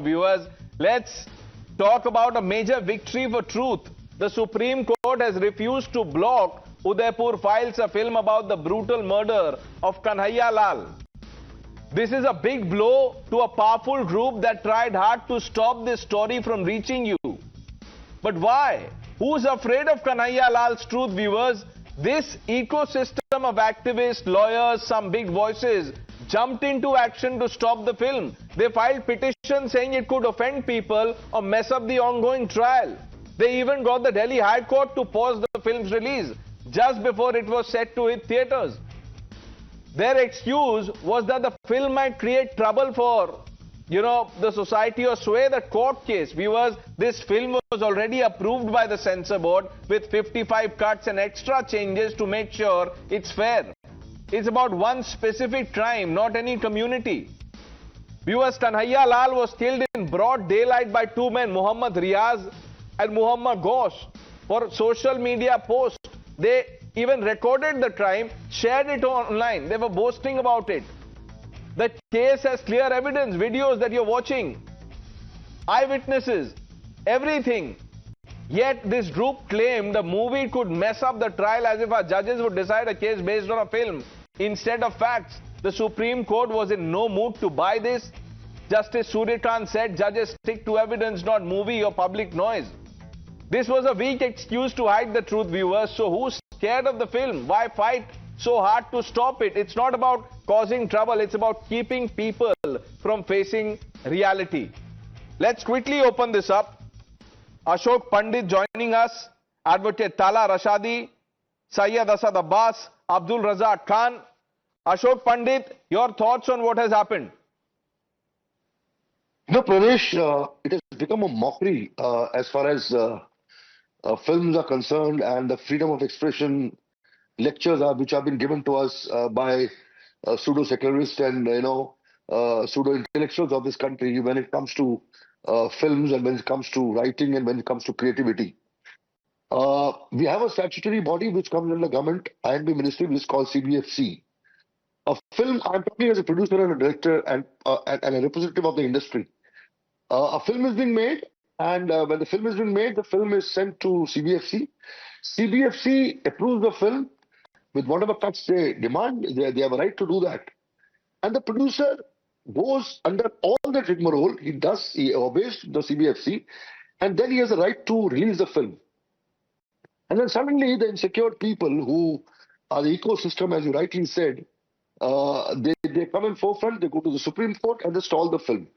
viewers, let's talk about a major victory for truth. The Supreme Court has refused to block Udaipur Files, a film about the brutal murder of Kanhaiya Lal. This is a big blow to a powerful group that tried hard to stop this story from reaching you. But why? Who's afraid of Kanhaiya Lal's truth, viewers? This ecosystem of activists, lawyers, some big voices jumped into action to stop the film. They filed petitions saying it could offend people or mess up the ongoing trial. They even got the Delhi High Court to pause the film's release just before it was set to hit theatres. Their excuse was that the film might create trouble for, the society or sway the court case. Viewers, this film was already approved by the Censor Board with 55 cuts and extra changes to make sure it's fair. It's about one specific crime, not any community. Viewers, Kanhaiya Lal was killed in broad daylight by two men, Muhammad Riaz and Muhammad Ghosh, for social media posts. They even recorded the crime, shared it online. They were boasting about it. The case has clear evidence, videos that you're watching, eyewitnesses, everything. Yet this group claimed the movie could mess up the trial as if our judges would decide a case based on a film instead of facts. The Supreme Court was in no mood to buy this. Justice Suryakant said judges stick to evidence, not movie or public noise. This was a weak excuse to hide the truth, viewers. So who's scared of the film? Why fight so hard to stop it? It's not about causing trouble. It's about keeping people from facing reality. Let's quickly open this up. Ashok Pandit joining us, Advocate Tala Rashadi, Syed Asad Abbas, Abdul Razak Khan. Ashok Pandit, your thoughts on what has happened? Pranesh, it has become a mockery as far as films are concerned, and the freedom of expression lectures which have been given to us by pseudo-secularists and pseudo-intellectuals of this country when it comes to films and when it comes to writing and when it comes to creativity. We have a statutory body which comes under the government and the ministry, which is called CBFC. A film, I'm talking as a producer and a director and a representative of the industry. A film is being made, and when the film is being made, the film is sent to CBFC. CBFC approves the film with whatever cuts they demand. They have a right to do that. And the producer goes under all the rigmarole. He obeys the CBFC, and then he has a right to release the film. And then suddenly the insecure people who are the ecosystem, as you rightly said, they come in forefront, they go to the Supreme Court and they stall the film.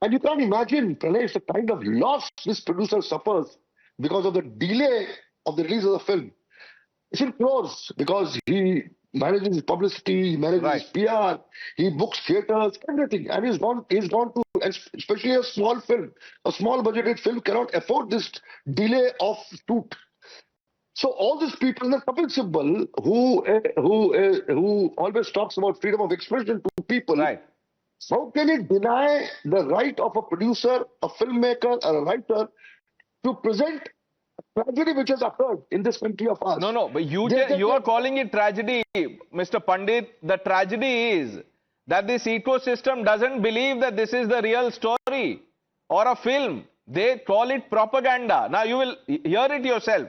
And you can't imagine, Pranesh, the kind of loss this producer suffers because of the delay of the release of the film. It's in crores because he manages his publicity, he manages his PR, he books theatres, everything. And he's gone to, especially a small film, a small budgeted film cannot afford this delay of shoot. So all these people, the Kapil Sibal, who always talks about freedom of expression to people, how can he deny the right of a producer, a filmmaker, or a writer to present a tragedy which has occurred in this country of ours? No, but you are calling it tragedy, Mr. Pandit. The tragedy is that this ecosystem doesn't believe that this is the real story or a film. They call it propaganda. Now you will hear it yourself.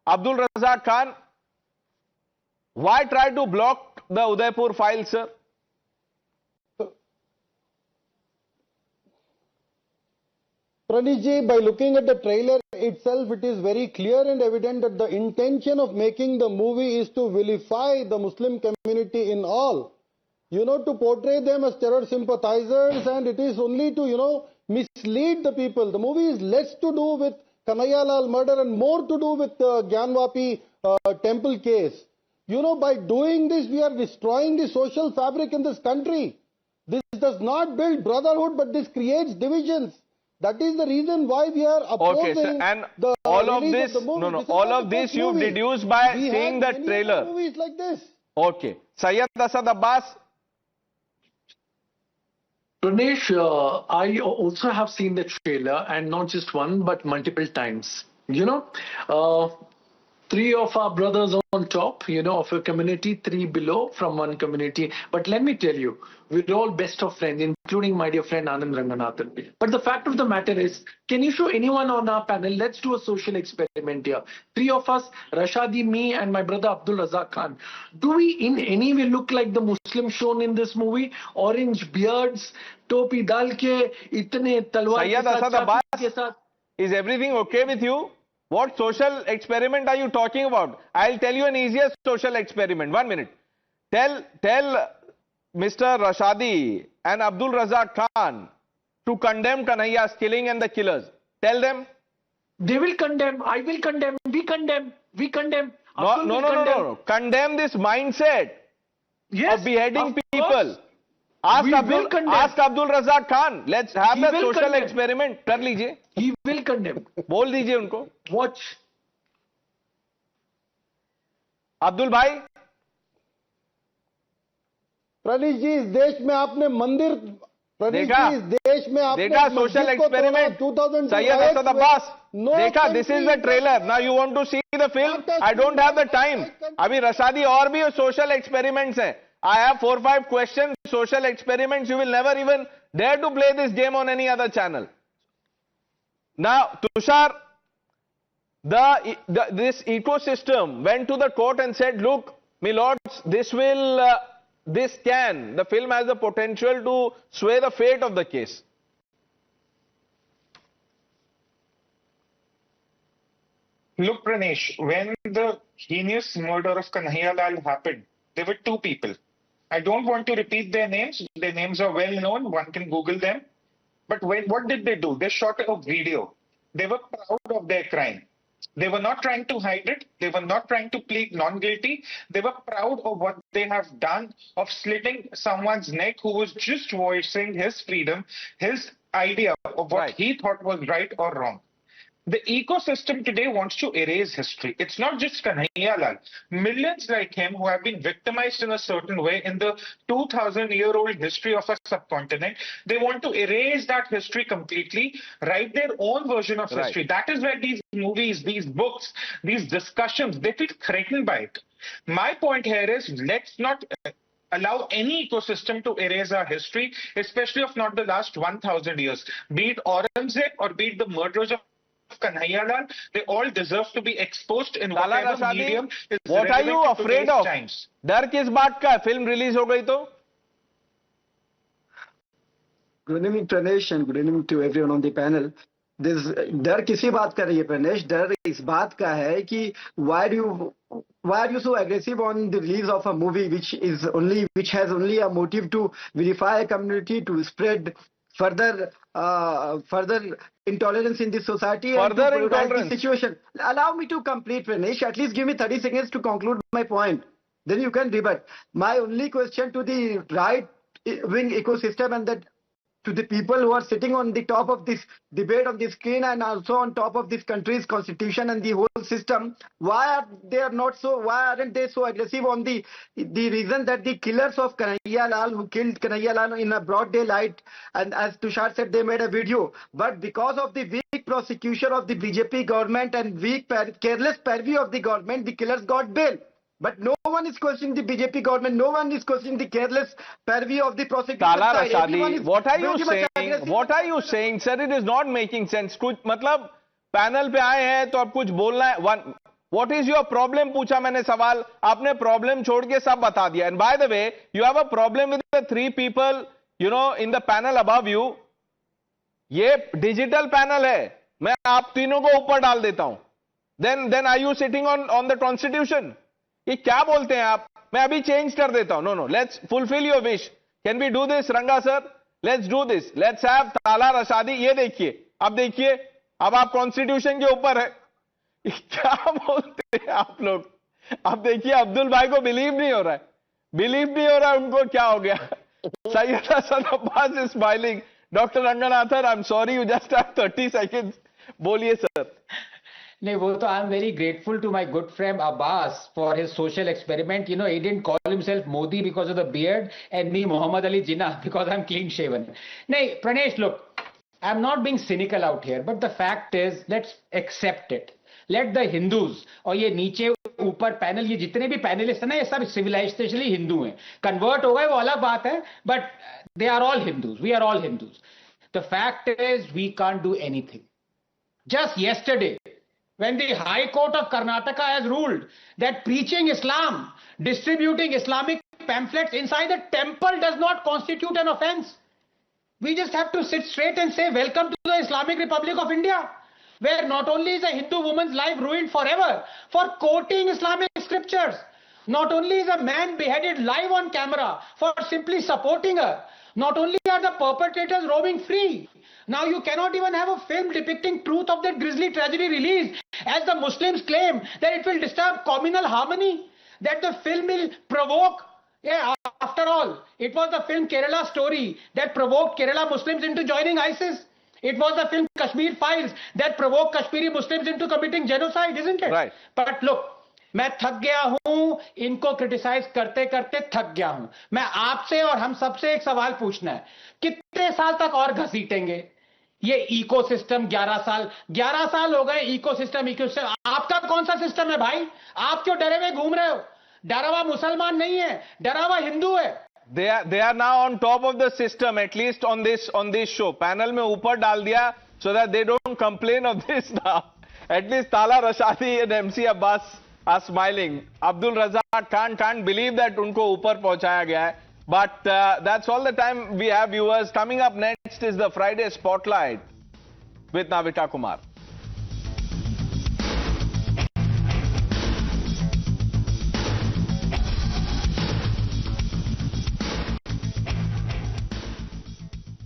Abdul Razak Khan, why try to block the Udaipur Files, sir? Pranesh, by looking at the trailer itself, it is very clear and evident that the intention of making the movie is to vilify the Muslim community in all. To portray them as terror sympathizers, and it is only to, mislead the people. The movie is less to do with Kanhaiya Lal murder and more to do with the Gyanvapi temple case. By doing this, we are destroying the social fabric in this country. This does not build brotherhood, but this creates divisions. That is the reason why we are opposing and the all of this, of the movie. All of this you deduced by seeing the trailer. Movies like this. Okay. Syed Asad Abbas. Pranesh, I also have seen the trailer, and not just one, but multiple times. Three of our brothers on top, of a community, three below from one community. But let me tell you, we're all best of friends, including my dear friend Anand Ranganathan. But the fact of the matter is, can you show anyone on our panel? Let's do a social experiment here. Three of us, Rashadi, me, and my brother Abdul Razak Khan. Do we in any way look like the Muslim shown in this movie? Orange beards, topi dal ke, itne talwar ke Sayyid saath, Asad chaaku Abbas, ke saath. is everything okay with you? What social experiment are you talking about? I'll tell you an easier social experiment. 1 minute. Tell Mr. Rashadi and Abdul Razak Khan to condemn Kanhaiya's killing and the killers. Tell them. They will condemn. I will condemn. We condemn. We condemn. No, Abdul no, will no, no, condemn. no. Condemn this mindset Yes, of beheading of people. course. Ask We will condemn. Abdul Razak Khan. Let's have He the will social condemn. experiment. कर लीजिए. He will condemn. बोल दीजिए उनको. Watch. Abdul भाई. प्रणीश जी, इस देश में आपने मंदिर, प्रणीश देखा? जी, इस देश में आपने देखा मस्जिद सोशल को तोड़ा, एक्सपेरिमेंट 2002 सैयद असद अब्बास No देखा this is the country- trailer now you want to see the film I don't have the time अभी रशादी और भी सोशल एक्सपेरिमेंट्स हैं I have 4-5 question social experiments you will never even dare to play this game on any other channel now Tushar this ecosystem went to the court and said look my lords the film has the potential to sway the fate of the case. Look, Pranesh, when the heinous murder of Kanhaiya Lal happened, there were two people. I don't want to repeat their names. Their names are well known. One can Google them. But what did they do? They shot a video. They were proud of their crime. They were not trying to hide it. They were not trying to plead non-guilty. They were proud of what they have done, of slitting someone's neck who was just voicing his freedom, his idea of what Right. he thought was right or wrong. The ecosystem today wants to erase history. It's not just Kanhaiya Lal. Millions like him who have been victimized in a certain way in the 2,000-year-old history of our subcontinent, they want to erase that history completely, write their own version of history. That is where these movies, these books, these discussions, they feel threatened by it. My point here is let's not allow any ecosystem to erase our history, especially of not the last 1,000 years. Be it Aurangzeb or be it the murderers of Kanhaiya Lal, they all deserve to be exposed in Tala whatever Rashadi, medium is what are you relevant to afraid today's of? times. डर किस बात का है film release हो गई तो good evening Pranesh and good evening to everyone on the panel this डर किसी बात का नहीं है प्रणेश डर इस बात का है कि why are you so aggressive on the release of a movie which has only a motive to vilify a community, to spread further intolerance in this society Further and to polarize intolerance. the situation. Allow me to complete, Pranesh. At least give me 30 seconds to conclude my point. Then you can rebut. My only question to the right-wing ecosystem and that to the people who are sitting on the top of this debate on the screen and also on top of this country's constitution and the whole system, why aren't they so aggressive on the reason that the killers of Kanhaiya Lal, who killed Kanhaiya Lal in a broad daylight, and as Tushar said, they made a video, but because of the weak prosecution of the BJP government and careless purview of the government, the killers got bail. But no one is questioning the BJP government. No one is questioning the careless purview of the prosecution. ताला side. Everyone रशादी is what are you very much saying aggressive. what are you saying sir it is not making sense कुछ मतलब panel पे आए हैं तो अब कुछ बोलना है what is your problem पूछा मैंने सवाल आपने प्रॉब्लम छोड़ के सब बता दिया and by the way you have a problem with the 3 people you know in the panel above you ये डिजिटल पैनल है मैं आप तीनों को ऊपर डाल देता हूं then are you sitting on the constitution ये क्या बोलते हैं आप मैं अभी चेंज कर देता हूं no let's fulfil your wish can we do this Ranga sir let's do this let's have ताला रशादी ये देखिए अब आप कॉन्स्टिट्यूशन के ऊपर है क्या बोलते हैं आप लोग अब देखिए अब्दुल भाई को बिलीव नहीं हो रहा है उनको क्या हो गया Syed Hasan Abbas is smiling doctor Ranganathan I am sorry you just have 30 seconds बोलिए सर नहीं वो तो I am very grateful to my good friend Abbas for his social experiment he didn't call himself Modi because of the beard and me Mohammad Ali Jinnah because I am clean shaven नहीं Pranesh look I am not being cynical out here but the fact is let's accept it Let the Hindus, और ये नीचे ऊपर panel, ये जितने भी panelist हैं ना, ये सब सिविलाइजेशनली हिंदू हैं. कन्वर्ट हो गए वो अलग बात है, but they are all Hindus. We are all Hindus. The fact is, we can't do anything. Just yesterday, when the High Court of Karnataka has ruled that preaching Islam, distributing Islamic pamphlets inside a temple does not constitute an offense, we just have to sit straight and say, welcome to the Islamic Republic of India, where not only is a Hindu woman's life ruined forever for quoting Islamic scriptures, not only is a man beheaded live on camera for simply supporting her, not only are the perpetrators roaming free, now you cannot even have a film depicting truth of that grisly tragedy released, as the Muslims claim that it will disturb communal harmony, that the film will provoke. Yeah, after all, it was the film Kerala Story that provoked Kerala Muslims into joining ISIS. It was the film Kashmir Files that provoked Kashmiri Muslims into committing genocide, isn't it? Right. But look, मैं थक गया हूं, इनको criticise करते करते थक गया हूं. मैं आपसे और हम सबसे एक सवाल पूछना है, कितने साल तक और घसीटेंगे ये इकोसिस्टम? 11 साल हो गए इकोसिस्टम. आपका कौन सा सिस्टम है भाई? आप क्यों डरे हुए घूम रहे हो? डरा हुआ मुसलमान नहीं है, डरा हुआ हिंदू है. They are now on top of the system, at least on this show. Panel में ऊपर डाल दिया so that they don't complain of this now. At least Tala Rashadi and MC Abbas are smiling. Abdul Razak can't believe that उनको ऊपर पहुंचाया गया है. But that's all the time we have, viewers. Coming up next is the Friday Spotlight with Navita Kumar.